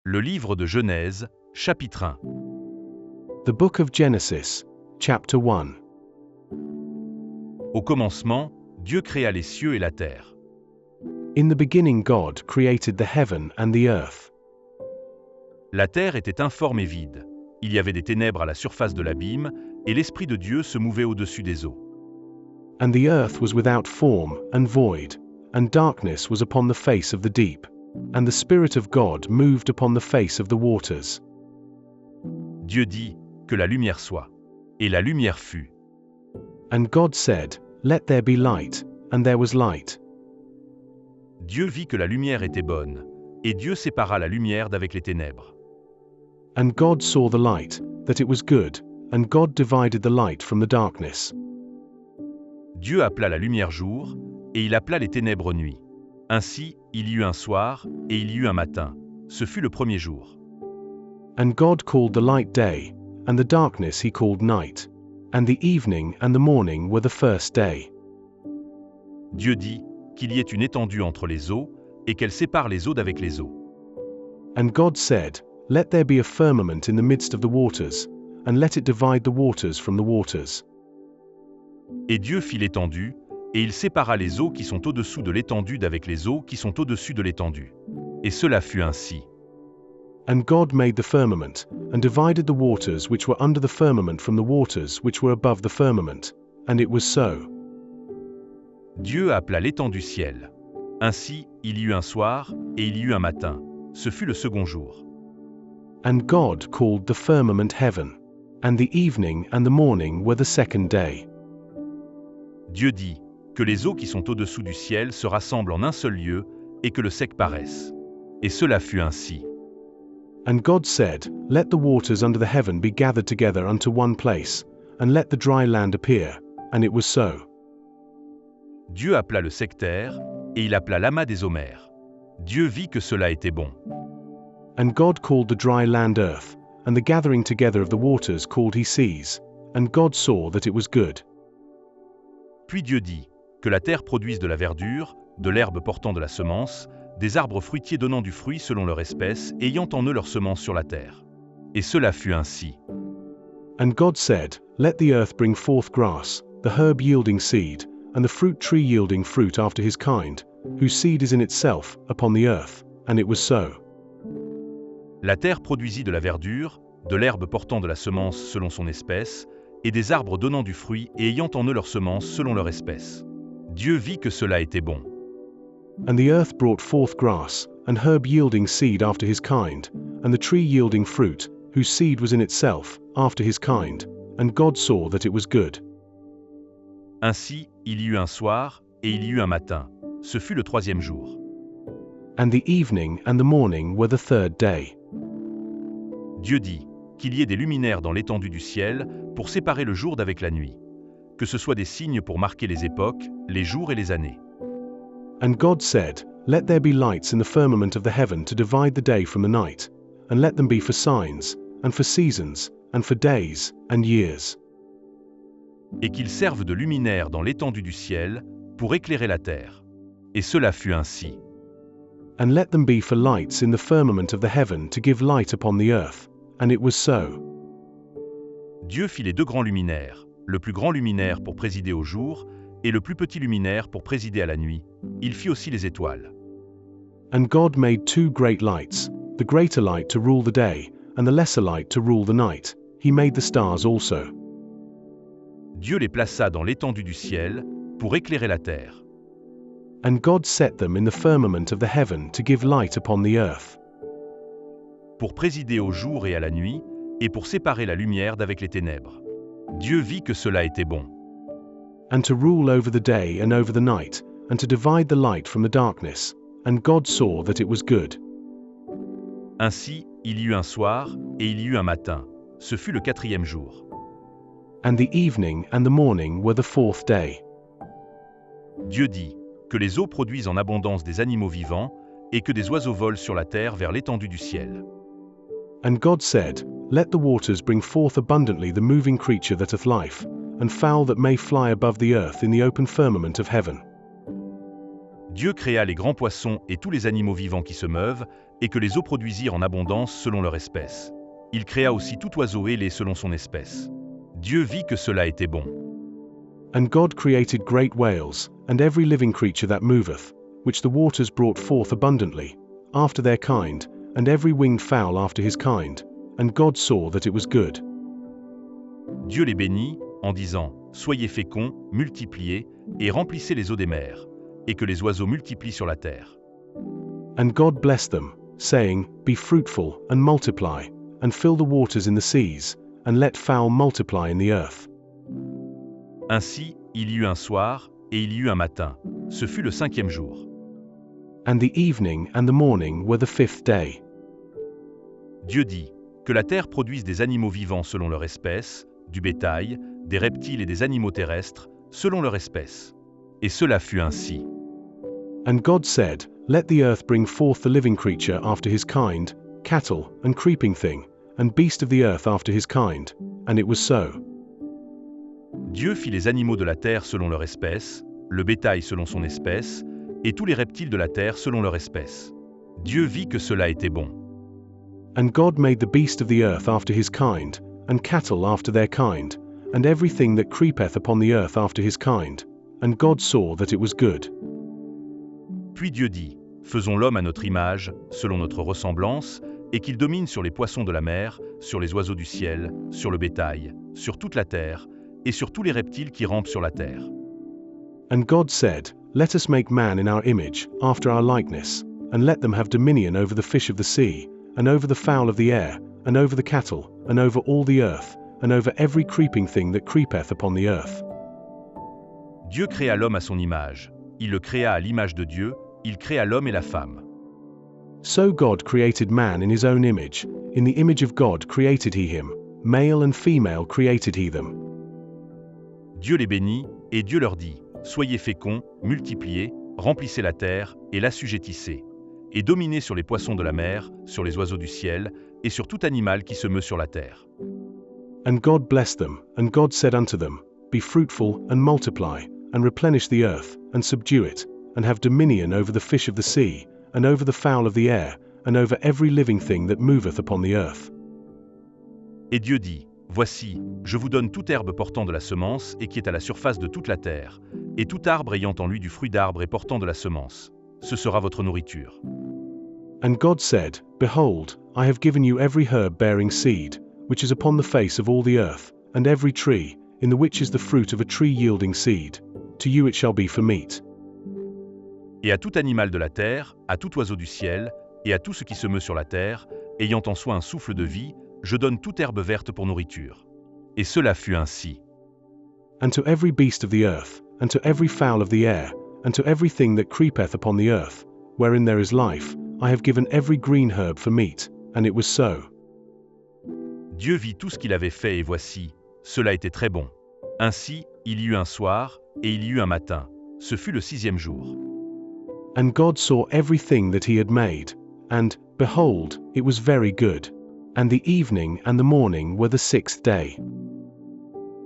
Le livre de Genèse, chapitre 1. The book of Genesis, chapter 1. Au commencement, Dieu créa les cieux et la terre. In the beginning God created the heaven and the earth. La terre était informe et vide. Il y avait des ténèbres à la surface de l'abîme, et l'Esprit de Dieu se mouvait au-dessus des eaux. And the earth was without form and void, and darkness was upon the face of the deep, and the Spirit of God moved upon the face of the waters. Dieu dit, que la lumière soit. Et la lumière fut. And God said, Let there be light, and there was light. Dieu vit que la lumière était bonne, et Dieu sépara la lumière d'avec les ténèbres. And God saw the light, that it was good, and God divided the light from the darkness. Dieu appela la lumière jour, et il appela les ténèbres nuit. Ainsi, il y eut un soir, et il y eut un matin. Ce fut le premier jour. And God called the light day, and the darkness he called night. And the evening and the morning were the first day. Dieu dit, qu'il y ait une étendue entre les eaux, et qu'elle sépare les eaux d'avec les eaux. And God said, Let there be a firmament in the midst of the waters, and let it divide the waters from the waters. Et Dieu fit l'étendue, et il sépara les eaux qui sont au-dessous de l'étendue d'avec les eaux qui sont au-dessus de l'étendue. Et cela fut ainsi. And God made the firmament, and divided the waters which were under the firmament from the waters which were above the firmament. And it was so. Dieu appela l'étang du ciel. Ainsi, il y eut un soir, et il y eut un matin. Ce fut le second jour. And God called the firmament heaven. And the evening and the morning were the second day. Dieu dit, que les eaux qui sont au-dessous du ciel se rassemblent en un seul lieu, et que le sec paraisse. Et cela fut ainsi. And God said, Let the waters under the heaven be gathered together unto one place, and let the dry land appear. And it was so. Dieu appela le sec terre, et il appela l'amas des omers. Dieu vit que cela était bon. And God called the dry land earth, and the gathering together of the waters called he seas. And God saw that it was good. Puis Dieu dit, que la terre produise de la verdure, de l'herbe portant de la semence, des arbres fruitiers donnant du fruit selon leur espèce, ayant en eux leur semence sur la terre. Et cela fut ainsi. And God said, Let the earth bring forth grass, the herb yielding seed, and the fruit tree yielding fruit after his kind, whose seed is in itself, upon the earth. And it was so. La terre produisit de la verdure, de l'herbe portant de la semence selon son espèce, et des arbres donnant du fruit et ayant en eux leur semence selon leur espèce. Dieu vit que cela était bon. And the earth brought forth grass, and herb yielding seed after his kind, and the tree yielding fruit, whose seed was in itself, after his kind, and God saw that it was good. Ainsi, il y eut un soir, et il y eut un matin. Ce fut le troisième jour. And the evening and the morning were the third day. Dieu dit, qu'il y ait des luminaires dans l'étendue du ciel, pour séparer le jour d'avec la nuit. Que ce soit des signes pour marquer les époques, les jours et les années. And God said, Let there be lights in the firmament of the heaven to divide the day from the night, and let them be for signs, and for seasons, and for days, and years. Et qu'ils servent de luminaires dans l'étendue du ciel, pour éclairer la terre. Et cela fut ainsi. And let them be for lights in the firmament of the heaven to give light upon the earth. And it was so. Dieu fit les deux grands luminaires, le plus grand luminaire pour présider au jour, et le plus petit luminaire pour présider à la nuit. Il fit aussi les étoiles. And God made two great lights, the greater light to rule the day, and the lesser light to rule the night. He made the stars also. Dieu les plaça dans l'étendue du ciel, pour éclairer la terre. And God set them in the firmament of the heaven to give light upon the earth. Pour présider au jour et à la nuit, et pour séparer la lumière d'avec les ténèbres. Dieu vit que cela était bon. And to rule over the day and over the night, and to divide the light from the darkness. And God saw that it was good. Ainsi, il y eut un soir, et il y eut un matin. Ce fut le quatrième jour. And the evening and the morning were the fourth day. Dieu dit, que les eaux produisent en abondance des animaux vivants, et que des oiseaux volent sur la terre vers l'étendue du ciel. And God said, Let the waters bring forth abundantly the moving creature that hath life, and fowl that may fly above the earth in the open firmament of heaven. Dieu créa les grands poissons et tous les animaux vivants qui se meuvent, et que les eaux produisirent en abondance selon leur espèce. Il créa aussi tout oiseau ailé selon son espèce. Dieu vit que cela était bon. And God created great whales, and every living creature that moveth, which the waters brought forth abundantly, after their kind, and every winged fowl after his kind. And God saw that it was good. Dieu les bénit, en disant, soyez féconds, multipliez, et remplissez les eaux des mers, et que les oiseaux multiplient sur la terre. And God blessed them, saying, be fruitful, and multiply, and fill the waters in the seas, and let fowl multiply in the earth. Ainsi, il y eut un soir, et il y eut un matin. Ce fut le 5e jour. And the evening and the morning were the 5th day. Dieu dit, que la terre produise des animaux vivants selon leur espèce, du bétail, des reptiles et des animaux terrestres, selon leur espèce. Et cela fut ainsi. And God said, let the earth bring forth the living creature after his kind, cattle, and creeping thing, and beast of the earth after his kind. And it was so. Dieu fit les animaux de la terre selon leur espèce, le bétail selon son espèce, et tous les reptiles de la terre selon leur espèce. Dieu vit que cela était bon. And God made the beast of the earth after his kind, and cattle after their kind, and everything that creepeth upon the earth after his kind. And God saw that it was good. Puis Dieu dit, faisons l'homme à notre image, selon notre ressemblance, et qu'il domine sur les poissons de la mer, sur les oiseaux du ciel, sur le bétail, sur toute la terre, et sur tous les reptiles qui rampent sur la terre. And God said, let us make man in our image, after our likeness, and let them have dominion over the fish of the sea, and over the fowl of the air, and over the cattle, and over all the earth, and over every creeping thing that creepeth upon the earth. Dieu créa l'homme à son image. Il le créa à l'image de Dieu, il créa l'homme et la femme. So God created man in his own image, in the image of God created he him, male and female created he them. Dieu les bénit, et Dieu leur dit, soyez féconds, multipliez, remplissez la terre, et l'assujettissez, et dominez sur les poissons de la mer, sur les oiseaux du ciel, et sur tout animal qui se meut sur la terre. And God blessed them, and God said unto them, be fruitful, and multiply, and replenish the earth, and subdue it, and have dominion over the fish of the sea, and over the fowl of the air, and over every living thing that moveth upon the earth. Et Dieu dit, voici, je vous donne toute herbe portant de la semence et qui est à la surface de toute la terre, et tout arbre ayant en lui du fruit d'arbre et portant de la semence. Ce sera votre nourriture. And God said, behold, I have given you every herb bearing seed, which is upon the face of all the earth, and every tree, in the which is the fruit of a tree yielding seed. To you it shall be for meat. Et à tout animal de la terre, à tout oiseau du ciel, et à tout ce qui se meut sur la terre, ayant en soi un souffle de vie, je donne toute herbe verte pour nourriture. Et cela fut ainsi. And to every beast of the earth, and to every fowl of the air, and to everything that creepeth upon the earth, wherein there is life, I have given every green herb for meat, and it was so. Dieu vit tout ce qu'il avait fait et voici, cela était très bon. Ainsi, il y eut un soir, et il y eut un matin. Ce fut le 6e jour. And God saw everything that he had made, and, behold, it was very good. And the evening and the morning were the 6th day.